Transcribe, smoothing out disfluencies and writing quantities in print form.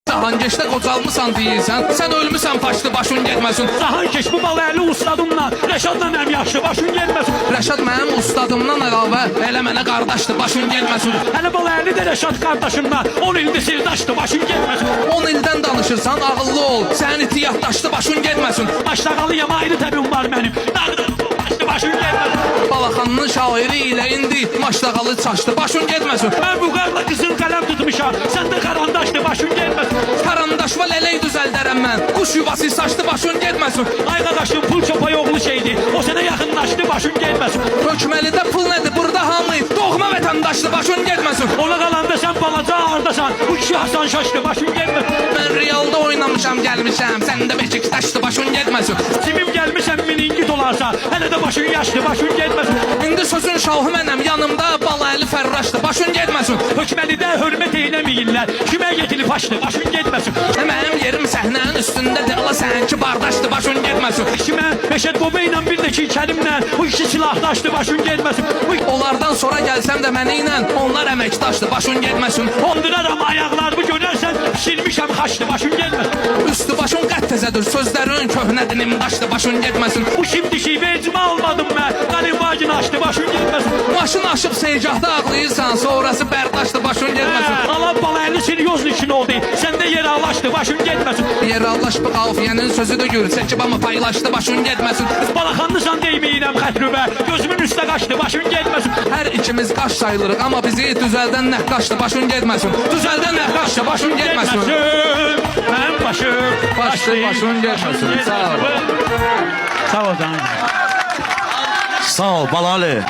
Cahankeşdə qocalmısan deyirsən, sən ölmüsən paşlı başın getməsin. Cahankeş bu balaylı ustadımla, Rəşadla mənim yaxşı başın gelməsin. Rəşad mənim ustadımdan əlavə elə mənə qardaşdır, başın getməsin. Hələ balaylı da Rəşad qardaşımla 10 ildir sirdaşdı, başın gelməsin. 10 ildən danışırsan, ağıllı ol, sənin iti yaddaşdı, başın getməsin. Başlağalıyam, ayrı təbim var mənim. Dağdan başlı başın gelməsin. Balaxanının şairi ilə indi maşdağalı çaşdı, başın getməsin. Mən bu qarla qızıl qələm tutmuşam, sən də qarandaşdı, başın gelməsin. Karandaşva lələk düzəldərəm mən, quş yuvası saçdı, başın getməsin. Ay qardaşım, pul çopa yoğlu şeydi, o sənə yaxınlaşdı, başın gelməsin. Hökməlidə pul nədir, burada hamı doğma vətəndaşdı, başın getməsin. Ona qalanda sən balaca ağırdasan, bu kişi Hasan şaşdı, başın gelməsin. Mən realda oynamışam, gəlmişəm, sən də Beşiktaşdı, başın getməsin. Kimim gəlmişəm miningit olarsa, hələ də başın yaşdı, başın gelməsin. İndi sözün şahı mənəm, yanımda Balaylı Fərraşdı, başın getməsin. Hökməlidə hörmət eyləməyirlər, kimə yetilib açdı, başın getməsin. Mənim yerim səhnənin üstündədir, ala sənki bardaşdı, başın getməsin. Kimə Məşəd Baba ilə bir də ki kəlimlə, bu işi silahdaşdı, başın gelməsin. Onlardan sonra gəlsəm də mənə ilə, onlar əməkdaşdı, başın getməsin. Hondıraram ayaqlarımı görərsən, pişirmişəm xaçdı, başın gelməsin. Üstü başın qət təzədir, sözlərin köhnədir, nimdaşdı, başın getməsin. Bu kimdi ki, vecimə almadım mən, qalim vacını açdı, başın gelməsin. Maşın aşıb seycahda ağlayırsan, sonrası bərdaşdı, başın getməsin. Allah balaylı seriozlu için oldu, səndə yer ağlaşdı, başın gelməsin. Yerallaş bu qafiyənin sözü də gür, çəkib amma paylaşdı, başın getməsin. Balaxanlısan deyməyirəm xətrübə, gözümün üstə qaçdı, başın gelməsin. Hər ikimiz qaş sayılırıq, amma bizi düzəldən nəqqaşdı, başın getməsin. Düzəldən nəqqaşdı, başın getməsin. Mənim başım, Başın getməsin. Sağ ol. Sağ ol canım. Sağ ol Balalı.